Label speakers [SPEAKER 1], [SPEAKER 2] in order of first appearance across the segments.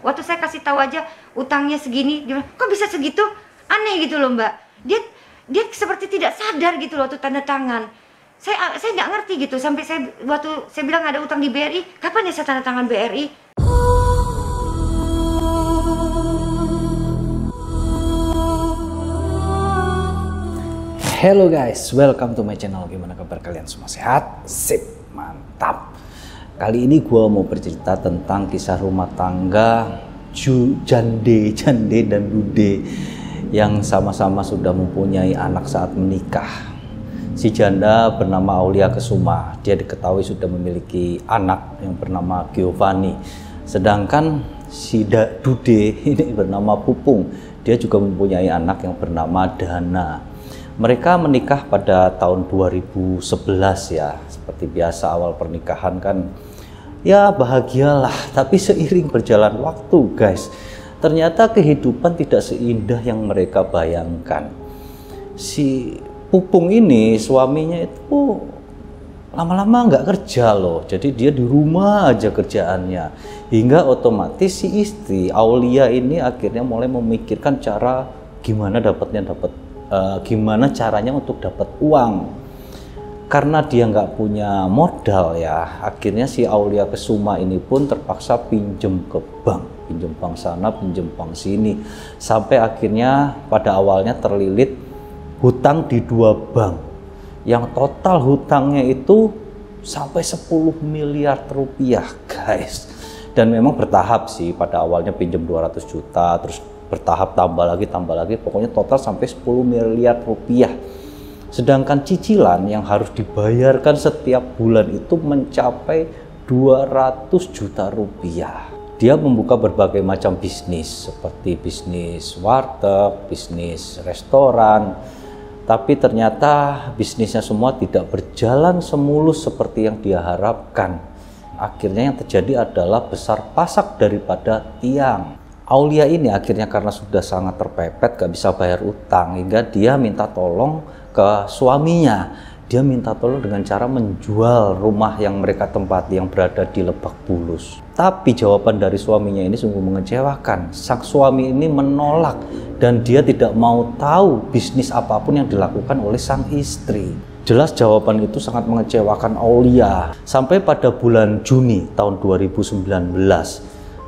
[SPEAKER 1] Waktu saya kasih tahu aja utangnya segini, gimana? Kok bisa segitu? Aneh gitu loh Mbak. Dia seperti tidak sadar gitu loh waktu tanda tangan. Saya nggak ngerti gitu sampai waktu saya bilang ada utang di BRI, kapan ya saya tanda tangan BRI?
[SPEAKER 2] Hello guys, welcome to my channel. Gimana kabar kalian semua? Sehat? Sip, mantap. Kali ini gue mau bercerita tentang kisah rumah tangga jande dan dude yang sama-sama sudah mempunyai anak saat menikah. Si janda bernama Aulia Kesuma. Dia diketahui sudah memiliki anak yang bernama Giovanni. Sedangkan si dude ini bernama Pupung. Dia juga mempunyai anak yang bernama Dana. Mereka menikah pada tahun 2011 ya. Seperti biasa awal pernikahan kan ya bahagialah. Tapi seiring berjalan waktu guys, ternyata kehidupan tidak seindah yang mereka bayangkan. Si Pupung ini suaminya itu lama-lama nggak kerja loh. Jadi dia di rumah aja kerjaannya. Hingga otomatis si istri Aulia ini akhirnya mulai memikirkan cara gimana caranya untuk dapat uang. Karena dia nggak punya modal ya, akhirnya si Aulia Kesuma ini pun terpaksa pinjem ke bank, pinjem bank sana, pinjem bank sini, sampai akhirnya pada awalnya terlilit hutang di 2 bank, yang total hutangnya itu sampai 10 miliar rupiah guys. Dan memang bertahap sih, pada awalnya pinjem 200 juta, terus bertahap tambah lagi, pokoknya total sampai 10 miliar rupiah. Sedangkan cicilan yang harus dibayarkan setiap bulan itu mencapai 200 juta rupiah. Dia membuka berbagai macam bisnis, seperti bisnis warteg, bisnis restoran, tapi ternyata bisnisnya semua tidak berjalan semulus seperti yang dia harapkan. Akhirnya yang terjadi adalah besar pasak daripada tiang. Aulia ini akhirnya karena sudah sangat terpepet, gak bisa bayar utang, hingga dia minta tolong ke suaminya. Dia minta tolong dengan cara menjual rumah yang mereka tempati yang berada di Lebak Bulus. Tapi jawaban dari suaminya ini sungguh mengecewakan. Sang suami ini menolak dan dia tidak mau tahu bisnis apapun yang dilakukan oleh sang istri. Jelas jawaban itu sangat mengecewakan Aulia. Sampai pada bulan Juni tahun 2019,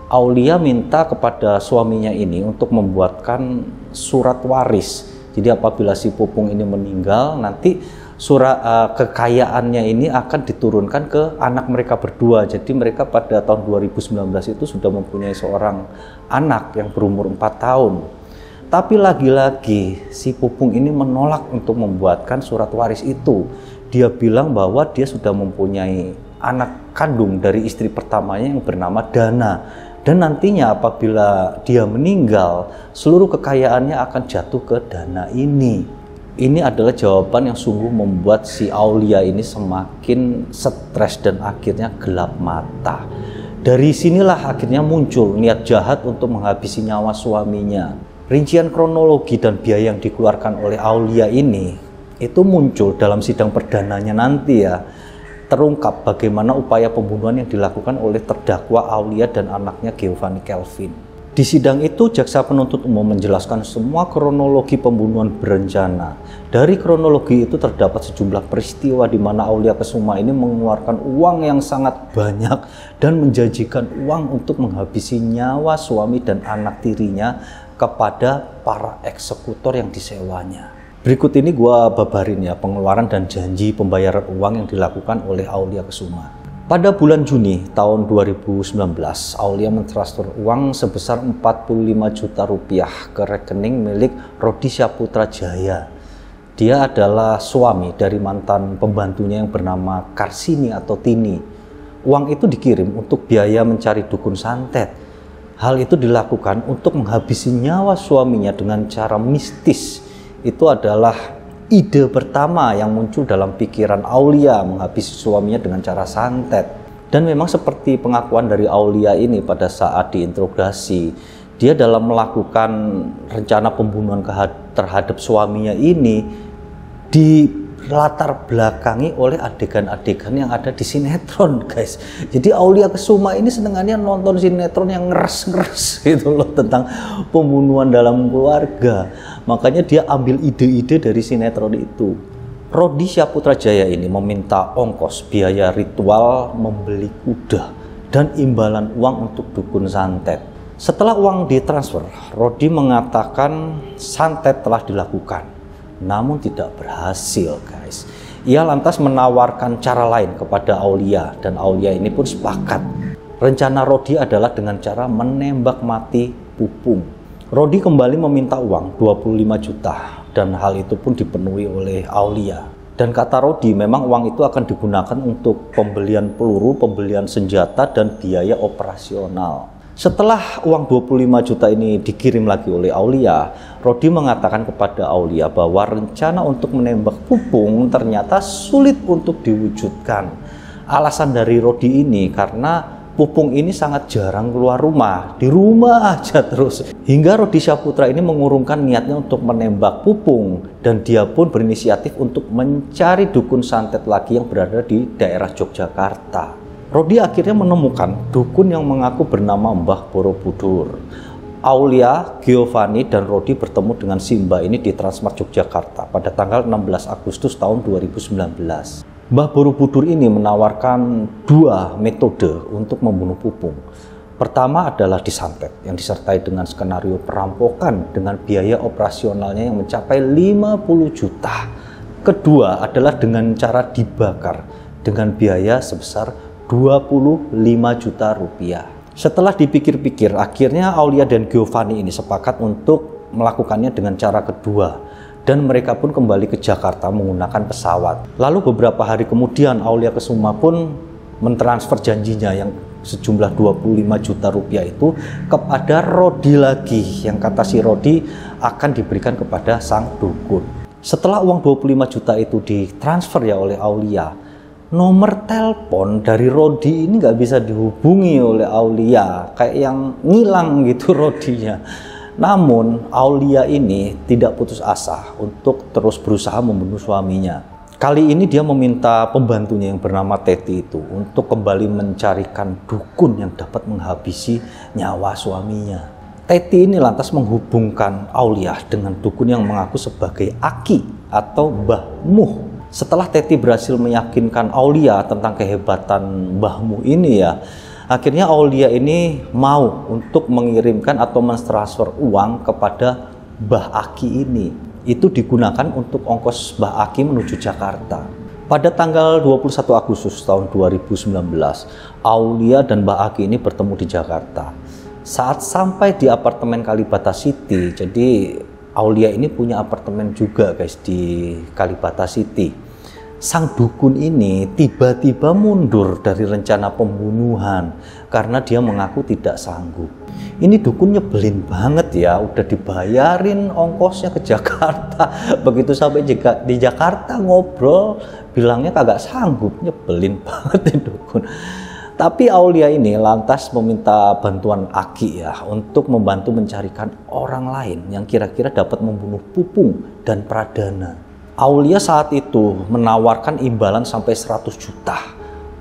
[SPEAKER 2] Aulia minta kepada suaminya ini untuk membuatkan surat waris. Jadi apabila si Pupung ini meninggal, nanti surat kekayaannya ini akan diturunkan ke anak mereka berdua. Jadi mereka pada tahun 2019 itu sudah mempunyai seorang anak yang berumur 4 tahun. Tapi lagi-lagi si Pupung ini menolak untuk membuatkan surat waris itu. Dia bilang bahwa dia sudah mempunyai anak kandung dari istri pertamanya yang bernama Dana. Dan nantinya apabila dia meninggal, seluruh kekayaannya akan jatuh ke Dana ini. Ini adalah jawaban yang sungguh membuat si Aulia ini semakin stres dan akhirnya gelap mata. Dari sinilah akhirnya muncul niat jahat untuk menghabisi nyawa suaminya. Rincian kronologi dan biaya yang dikeluarkan oleh Aulia ini itu muncul dalam sidang perdananya nanti ya. Terungkap bagaimana upaya pembunuhan yang dilakukan oleh terdakwa Aulia dan anaknya Giovanni Kelvin. Di sidang itu, jaksa penuntut umum menjelaskan semua kronologi pembunuhan berencana. Dari kronologi itu terdapat sejumlah peristiwa di mana Aulia Kesuma ini mengeluarkan uang yang sangat banyak dan menjanjikan uang untuk menghabisi nyawa suami dan anak tirinya kepada para eksekutor yang disewanya. Berikut ini gua babarin ya pengeluaran dan janji pembayaran uang yang dilakukan oleh Aulia Kesuma. Pada bulan Juni tahun 2019, Aulia mentransfer uang sebesar 45 juta rupiah ke rekening milik Rodi Syaputra Jaya. Dia adalah suami dari mantan pembantunya yang bernama Karsini atau Tini. Uang itu dikirim untuk biaya mencari dukun santet. Hal itu dilakukan untuk menghabisi nyawa suaminya dengan cara mistis. Itu adalah ide pertama yang muncul dalam pikiran Aulia, menghabisi suaminya dengan cara santet. Dan memang seperti pengakuan dari Aulia ini pada saat diinterogasi, dia dalam melakukan rencana pembunuhan terhadap suaminya ini latar belakangi oleh adegan-adegan yang ada di sinetron, guys. Jadi Aulia Kesuma ini senengannya nonton sinetron yang ngeres-ngeres gitu loh, tentang pembunuhan dalam keluarga. Makanya dia ambil ide-ide dari sinetron itu. Rodi Syaputrajaya ini meminta ongkos biaya ritual membeli kuda dan imbalan uang untuk dukun santet. Setelah uang ditransfer, Rodi mengatakan santet telah dilakukan, namun tidak berhasil, guys. Ia lantas menawarkan cara lain kepada Aulia, dan Aulia ini pun sepakat. Rencana Rodi adalah dengan cara menembak mati Pupung. Rodi kembali meminta uang 25 juta, dan hal itu pun dipenuhi oleh Aulia. Dan kata Rodi, memang uang itu akan digunakan untuk pembelian peluru, pembelian senjata, dan biaya operasional. Setelah uang 25 juta ini dikirim lagi oleh Aulia, Rodi mengatakan kepada Aulia bahwa rencana untuk menembak Pupung ternyata sulit untuk diwujudkan. Alasan dari Rodi ini karena Pupung ini sangat jarang keluar rumah, di rumah aja terus. Hingga Rodi Syaputra ini mengurungkan niatnya untuk menembak Pupung, dan dia pun berinisiatif untuk mencari dukun santet lagi yang berada di daerah Yogyakarta. Rodi akhirnya menemukan dukun yang mengaku bernama Mbah Borobudur. Aulia, Giovanni, dan Rodi bertemu dengan Simba ini di Transmart Yogyakarta pada tanggal 16 Agustus tahun 2019. Mbah Borobudur ini menawarkan dua metode untuk membunuh Pupung. Pertama adalah disantet, yang disertai dengan skenario perampokan dengan biaya operasionalnya yang mencapai 50 juta. Kedua adalah dengan cara dibakar dengan biaya sebesar 25 juta rupiah. Setelah dipikir-pikir, akhirnya Aulia dan Giovanni ini sepakat untuk melakukannya dengan cara kedua. Dan mereka pun kembali ke Jakarta menggunakan pesawat. Lalu beberapa hari kemudian Aulia Kesuma pun mentransfer janjinya yang sejumlah 25 juta rupiah itu kepada Rodi lagi, yang kata si Rodi akan diberikan kepada sang dukun. Setelah uang 25 juta itu ditransfer ya oleh Aulia, nomor telepon dari Rodi ini nggak bisa dihubungi oleh Aulia, kayak yang ngilang gitu Rodinya. Namun Aulia ini tidak putus asa untuk terus berusaha membunuh suaminya. Kali ini dia meminta pembantunya yang bernama Teti itu untuk kembali mencarikan dukun yang dapat menghabisi nyawa suaminya. Teti ini lantas menghubungkan Aulia dengan dukun yang mengaku sebagai Aki atau Mbah Muh. Setelah Teti berhasil meyakinkan Aulia tentang kehebatan Mbah Muh ini ya, akhirnya Aulia ini mau untuk mengirimkan atau mentransfer uang kepada Mbah Aki ini. Itu digunakan untuk ongkos Mbah Aki menuju Jakarta. Pada tanggal 21 Agustus tahun 2019, Aulia dan Mbah Aki ini bertemu di Jakarta. Saat sampai di apartemen Kalibata City, jadi Aulia ini punya apartemen juga guys di Kalibata City. Sang dukun ini tiba-tiba mundur dari rencana pembunuhan karena dia mengaku tidak sanggup. Ini dukun nyebelin banget ya, udah dibayarin ongkosnya ke Jakarta. Begitu sampai di Jakarta ngobrol, bilangnya kagak sanggup, nyebelin banget ya dukun. Tapi Aulia ini lantas meminta bantuan Aki ya untuk membantu mencarikan orang lain yang kira-kira dapat membunuh Pupung dan Pradana. Aulia saat itu menawarkan imbalan sampai 100 juta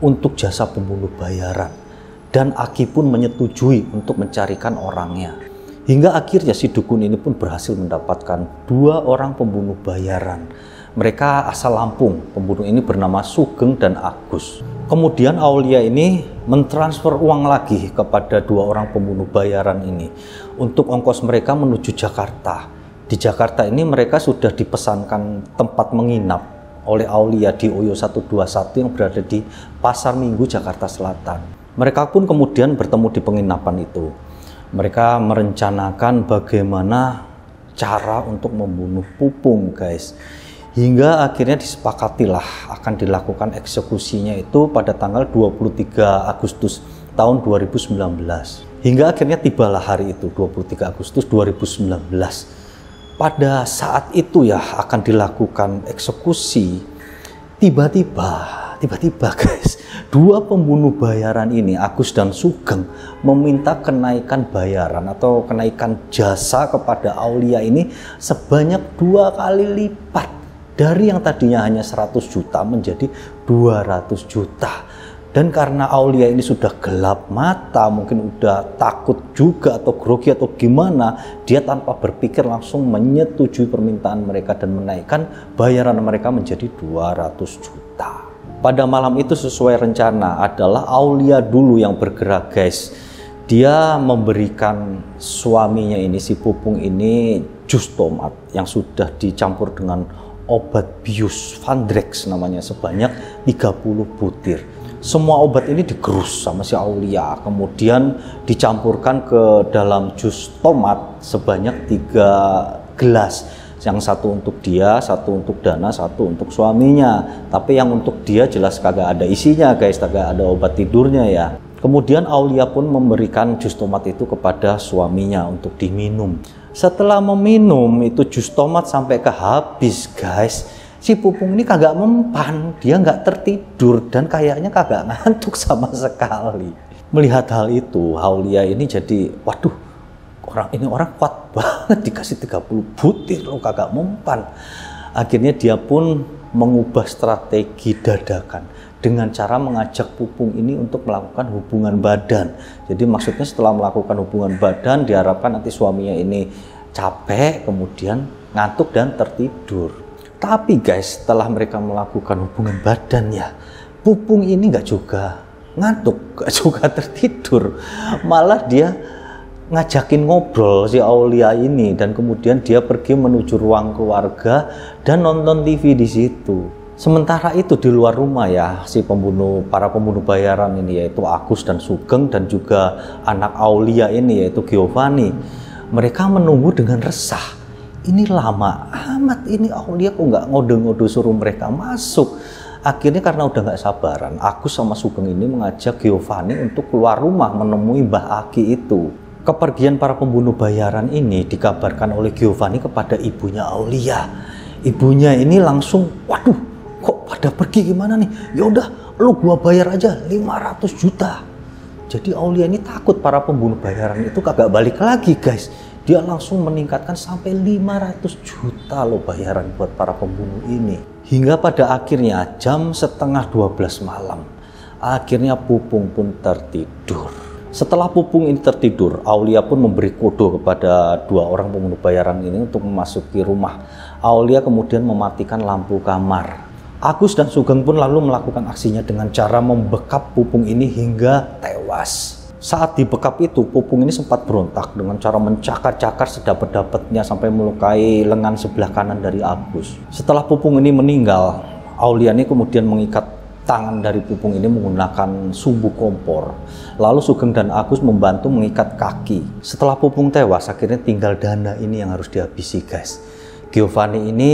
[SPEAKER 2] untuk jasa pembunuh bayaran, dan Aki pun menyetujui untuk mencarikan orangnya. Hingga akhirnya si dukun ini pun berhasil mendapatkan dua orang pembunuh bayaran. Mereka asal Lampung, pembunuh ini bernama Sugeng dan Agus. Kemudian Aulia ini mentransfer uang lagi kepada dua orang pembunuh bayaran ini untuk ongkos mereka menuju Jakarta. Di Jakarta ini mereka sudah dipesankan tempat menginap oleh Aulia di Oyo 121 yang berada di Pasar Minggu, Jakarta Selatan. Mereka pun kemudian bertemu di penginapan itu. Mereka merencanakan bagaimana cara untuk membunuh Pupung guys. Hingga akhirnya disepakatilah akan dilakukan eksekusinya itu pada tanggal 23 Agustus tahun 2019. Hingga akhirnya tibalah hari itu, 23 Agustus 2019. Pada saat itu ya akan dilakukan eksekusi, tiba-tiba guys, dua pembunuh bayaran ini, Agus dan Sugeng, meminta kenaikan bayaran atau kenaikan jasa kepada Aulia ini sebanyak 2 kali lipat Dari yang tadinya hanya 100 juta menjadi 200 juta. Dan karena Aulia ini sudah gelap mata, mungkin udah takut juga atau grogi atau gimana, dia tanpa berpikir langsung menyetujui permintaan mereka dan menaikkan bayaran mereka menjadi 200 juta. Pada malam itu sesuai rencana adalah Aulia dulu yang bergerak, guys. Dia memberikan suaminya ini, si Pupung ini, jus tomat yang sudah dicampur dengan obat bius Vandrex namanya sebanyak 30 butir. Semua obat ini digerus sama si Aulia, kemudian dicampurkan ke dalam jus tomat sebanyak 3 gelas. Yang satu untuk dia, satu untuk Dana, satu untuk suaminya. Tapi yang untuk dia jelas kagak ada isinya, guys, kagak ada obat tidurnya ya. Kemudian Aulia pun memberikan jus tomat itu kepada suaminya untuk diminum. Setelah meminum itu jus tomat sampai ke habis, guys, si Pupung ini kagak mempan, dia nggak tertidur dan kayaknya kagak ngantuk sama sekali. Melihat hal itu, Aulia ini jadi, waduh, orang kuat banget, dikasih 30 butir loh, kagak mempan. Akhirnya dia pun mengubah strategi dadakan dengan cara mengajak Pupung ini untuk melakukan hubungan badan. Jadi maksudnya setelah melakukan hubungan badan diharapkan nanti suaminya ini capek, kemudian ngantuk dan tertidur. Tapi guys, setelah mereka melakukan hubungan badan ya, Pupung ini nggak juga ngantuk, nggak juga tertidur. Malah dia ngajakin ngobrol si Aulia ini, dan kemudian dia pergi menuju ruang keluarga dan nonton TV di situ. Sementara itu di luar rumah ya, para pembunuh bayaran ini yaitu Agus dan Sugeng dan juga anak Aulia ini yaitu Giovanni, mereka menunggu dengan resah. Ini lama amat ini Aulia kok nggak ngode-ngode suruh mereka masuk. Akhirnya karena udah nggak sabaran, Agus sama Sugeng ini mengajak Giovanni untuk keluar rumah menemui Mbah Aki itu. Kepergian para pembunuh bayaran ini dikabarkan oleh Giovanni kepada ibunya Aulia. Ibunya ini langsung, waduh, kok pada pergi gimana nih? Ya udah, lu gua bayar aja 500 juta. Jadi Aulia ini takut para pembunuh bayaran itu kagak balik lagi, guys. Dia langsung meningkatkan sampai 500 juta loh bayaran buat para pembunuh ini. Hingga pada akhirnya jam setengah 12 malam, akhirnya Pupung pun tertidur. Setelah Pupung ini tertidur, Aulia pun memberi kode kepada 2 orang pembunuh bayaran ini untuk memasuki rumah. Aulia kemudian mematikan lampu kamar. Agus dan Sugeng pun lalu melakukan aksinya dengan cara membekap Pupung ini hingga tewas. Saat dibekap itu, Pupung ini sempat berontak dengan cara mencakar-cakar sedapat-dapatnya sampai melukai lengan sebelah kanan dari Agus. Setelah Pupung ini meninggal, Aulia ini kemudian mengikat tangan dari Pupung ini menggunakan sumbu kompor. Lalu Sugeng dan Agus membantu mengikat kaki. Setelah Pupung tewas, akhirnya tinggal Dana ini yang harus dihabisi, guys. Giovanni ini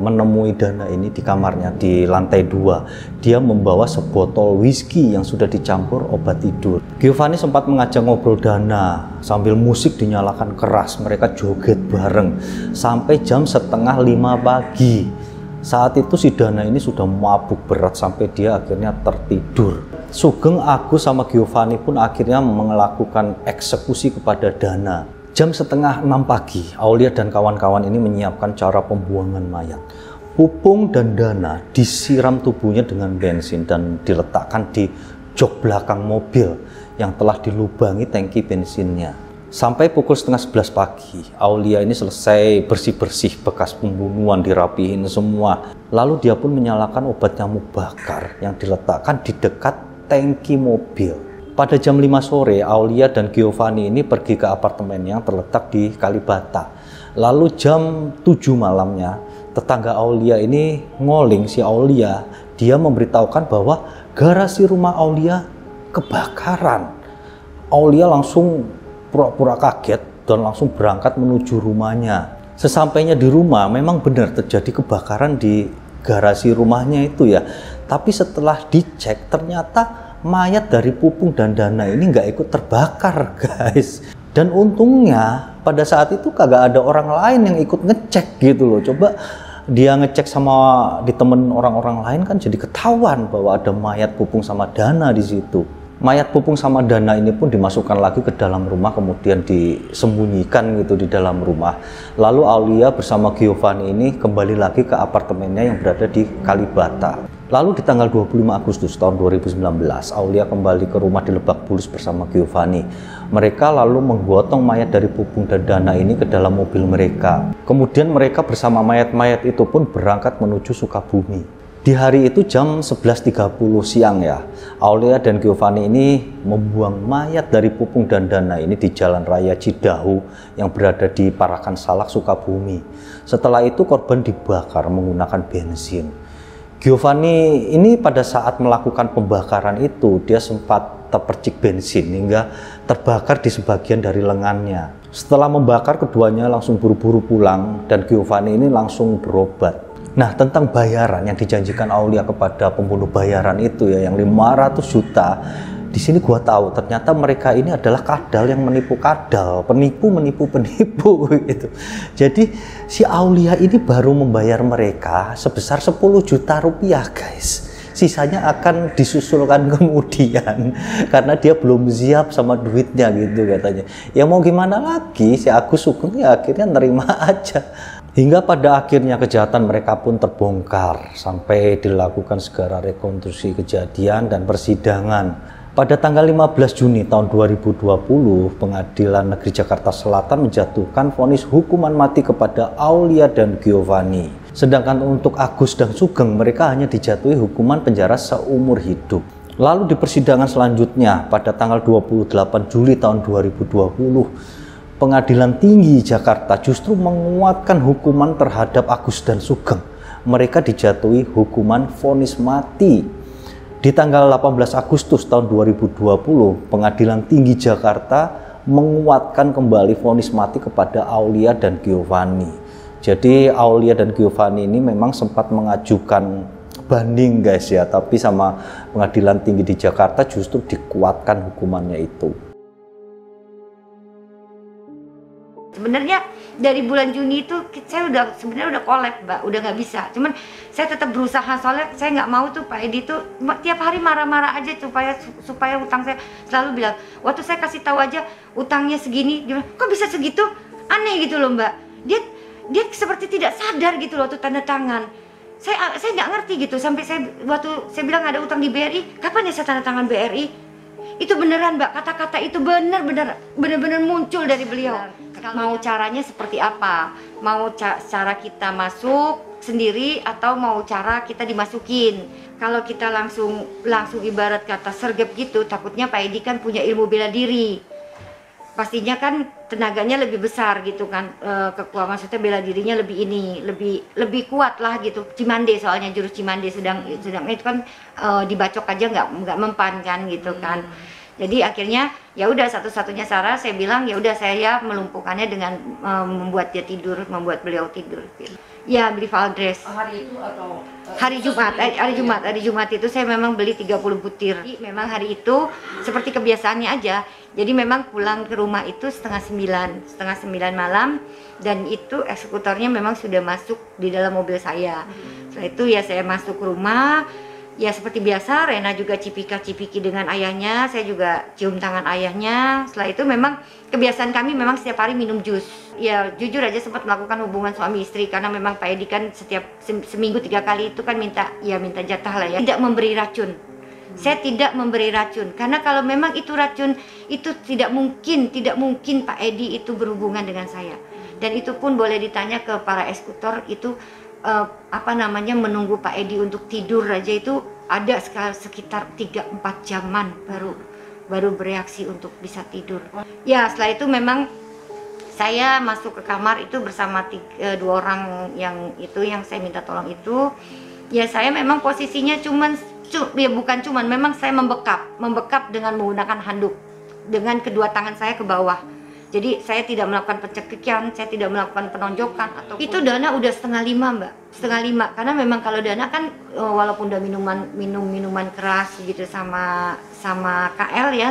[SPEAKER 2] menemui Dana ini di kamarnya di lantai 2. Dia membawa sebotol whisky yang sudah dicampur obat tidur. Giovanni sempat mengajak ngobrol Dana sambil musik dinyalakan keras. Mereka joget bareng sampai jam 4:30 pagi. Saat itu si Dana ini sudah mabuk berat sampai dia akhirnya tertidur. Sugeng, Agus sama Giovanni pun akhirnya melakukan eksekusi kepada Dana. Jam 5:30 pagi, Aulia dan kawan-kawan ini menyiapkan cara pembuangan mayat. Pupung dan Dana disiram tubuhnya dengan bensin dan diletakkan di jok belakang mobil yang telah dilubangi tangki bensinnya. Sampai pukul 10:30 pagi, Aulia ini selesai bersih-bersih bekas pembunuhan, dirapihin semua. Lalu dia pun menyalakan obat nyamuk bakar yang diletakkan di dekat tangki mobil. Pada jam 5 sore, Aulia dan Giovanni ini pergi ke apartemen yang terletak di Kalibata. Lalu jam 7 malamnya, tetangga Aulia ini ngoling si Aulia. Dia memberitahukan bahwa garasi rumah Aulia kebakaran. Aulia langsung pura-pura kaget dan langsung berangkat menuju rumahnya. Sesampainya di rumah, memang benar terjadi kebakaran di garasi rumahnya itu ya. Tapi setelah dicek, ternyata mayat dari Pupung dan Dana ini nggak ikut terbakar, guys. Dan untungnya pada saat itu kagak ada orang lain yang ikut ngecek gitu loh. Coba dia ngecek sama di temen orang-orang lain kan jadi ketahuan bahwa ada mayat Pupung sama Dana di situ. Mayat Pupung sama Dana ini pun dimasukkan lagi ke dalam rumah, kemudian disembunyikan gitu di dalam rumah. Lalu Aulia bersama Giovanni ini kembali lagi ke apartemennya yang berada di Kalibata. Lalu di tanggal 25 Agustus tahun 2019, Aulia kembali ke rumah di Lebak Bulus bersama Giovanni. Mereka lalu menggotong mayat dari Pupung dan Dana ini ke dalam mobil mereka. Kemudian mereka bersama mayat-mayat itu pun berangkat menuju Sukabumi. Di hari itu jam 11.30 siang ya, Aulia dan Giovanni ini membuang mayat dari Pupung dan Dana ini di Jalan Raya Cidahu yang berada di Parakan Salak, Sukabumi. Setelah itu korban dibakar menggunakan bensin. Giovanni ini pada saat melakukan pembakaran itu, dia sempat terpercik bensin hingga terbakar di sebagian dari lengannya. Setelah membakar, keduanya langsung buru-buru pulang dan Giovanni ini langsung berobat. Nah, tentang bayaran yang dijanjikan Aulia kepada pembunuh bayaran itu ya, yang 500 juta. Di sini gua tahu ternyata mereka ini adalah kadal yang menipu kadal, penipu menipu penipu gitu. Jadi si Aulia ini baru membayar mereka sebesar 10 juta rupiah, guys. Sisanya akan disusulkan kemudian karena dia belum siap sama duitnya gitu katanya. Ya mau gimana lagi, si Agus Sugeng ya akhirnya nerima aja. Hingga pada akhirnya kejahatan mereka pun terbongkar sampai dilakukan segala rekonstruksi kejadian dan persidangan. Pada tanggal 15 Juni tahun 2020, Pengadilan Negeri Jakarta Selatan menjatuhkan vonis hukuman mati kepada Aulia dan Giovanni. Sedangkan untuk Agus dan Sugeng, mereka hanya dijatuhi hukuman penjara seumur hidup. Lalu di persidangan selanjutnya pada tanggal 28 Juli tahun 2020, Pengadilan Tinggi Jakarta justru menguatkan hukuman terhadap Agus dan Sugeng. Mereka dijatuhi hukuman vonis mati. Di tanggal 18 Agustus tahun 2020, Pengadilan Tinggi Jakarta menguatkan kembali vonis mati kepada Aulia dan Giovanni. Jadi Aulia dan Giovanni ini memang sempat mengajukan banding guys ya, tapi sama Pengadilan Tinggi di Jakarta justru dikuatkan hukumannya itu.
[SPEAKER 1] Sebenarnya dari bulan Juni itu saya sebenarnya udah kolab, Mbak, udah nggak bisa. Cuman saya tetap berusaha soalnya saya nggak mau tuh Pak Edi tuh tiap hari marah-marah aja supaya utang saya. Selalu bilang, waktu saya kasih tahu aja utangnya segini, gimana? Kok bisa segitu? Aneh gitu loh, Mbak. Dia seperti tidak sadar gitu loh tuh tanda tangan. Saya nggak ngerti gitu sampai waktu saya bilang ada utang di BRI, kapan ya saya tanda tangan BRI? Itu beneran, Mbak, kata-kata itu bener-bener muncul dari beliau. Mau caranya seperti apa? Mau cara kita masuk sendiri atau mau cara kita dimasukin? Kalau kita langsung ibarat kata sergap gitu, takutnya Pak Edi kan punya ilmu bela diri. Pastinya kan tenaganya lebih besar gitu kan, kekuatan maksudnya bela dirinya lebih kuat lah gitu. Cimande soalnya jurus Cimande sedang itu kan dibacok aja nggak mempan kan gitu kan. Jadi akhirnya ya udah satu-satunya cara saya bilang ya udah saya melumpuhkannya dengan membuat membuat beliau tidur. Ya beli Valdres.
[SPEAKER 3] Hari itu atau
[SPEAKER 1] hari Jumat itu saya memang beli 30 butir. Jadi, memang hari itu seperti kebiasaannya aja. Jadi memang pulang ke rumah itu setengah sembilan malam dan itu eksekutornya memang sudah masuk di dalam mobil saya. Setelah itu ya saya masuk ke rumah. Ya seperti biasa, Rena juga cipika-cipiki dengan ayahnya, saya juga cium tangan ayahnya. Setelah itu memang kebiasaan kami memang setiap hari minum jus. Ya jujur aja sempat melakukan hubungan suami istri karena memang Pak Edi kan setiap seminggu 3 kali itu kan minta jatah lah ya. Tidak memberi racun. Saya tidak memberi racun karena kalau memang itu racun itu tidak mungkin Pak Edi itu berhubungan dengan saya. Dan itu pun boleh ditanya ke para eksekutor itu. Menunggu Pak Edi untuk tidur aja itu ada sekitar 3-4 jaman baru bereaksi untuk bisa tidur. Ya setelah itu memang saya masuk ke kamar itu bersama 2 orang yang saya minta tolong itu. Ya saya memang posisinya memang saya membekap dengan menggunakan handuk dengan kedua tangan saya ke bawah. Jadi saya tidak melakukan pencekikan, saya tidak melakukan penonjokan atau itu. Dana udah 4:30, Mbak, 4:30 karena memang kalau Dana kan walaupun udah minum minuman keras gitu sama KL ya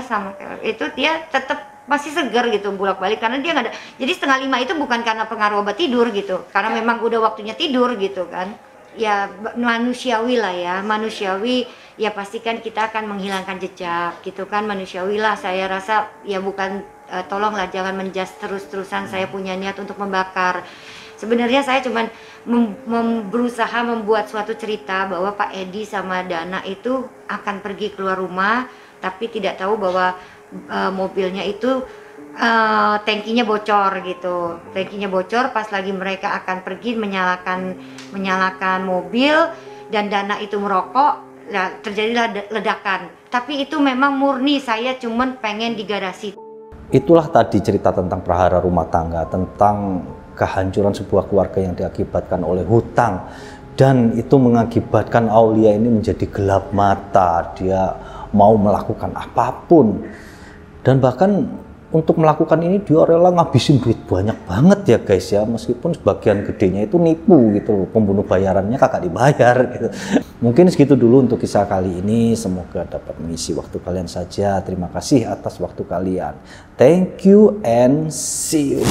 [SPEAKER 1] itu dia tetap masih segar gitu bolak-balik karena dia nggak ada. Jadi 4:30 itu bukan karena pengaruh obat tidur gitu, karena memang udah waktunya tidur gitu kan. Ya manusiawi lah ya, manusiawi ya pastikan kita akan menghilangkan jejak gitu kan, manusiawi lah. Saya rasa ya bukan tolonglah jangan menjas terus-terusan saya punya niat untuk membakar. Sebenarnya saya cuman berusaha membuat suatu cerita bahwa Pak Edi sama Dana itu akan pergi keluar rumah, tapi tidak tahu bahwa mobilnya itu tangkinya bocor gitu. Tangkinya bocor pas lagi mereka akan pergi menyalakan mobil, dan Dana itu merokok, nah, terjadilah ledakan. Tapi itu memang murni saya cuman pengen di garasi.
[SPEAKER 2] Itulah tadi cerita tentang prahara rumah tangga, tentang kehancuran sebuah keluarga yang diakibatkan oleh hutang, dan itu mengakibatkan Aulia ini menjadi gelap mata. Dia mau melakukan apapun, dan bahkan untuk melakukan ini dia rela ngabisin duit banyak banget ya guys ya, meskipun sebagian gedenya itu nipu gitu, pembunuh bayarannya kagak dibayar gitu. Mungkin segitu dulu untuk kisah kali ini, semoga dapat mengisi waktu kalian saja. Terima kasih atas waktu kalian. Thank you and see you.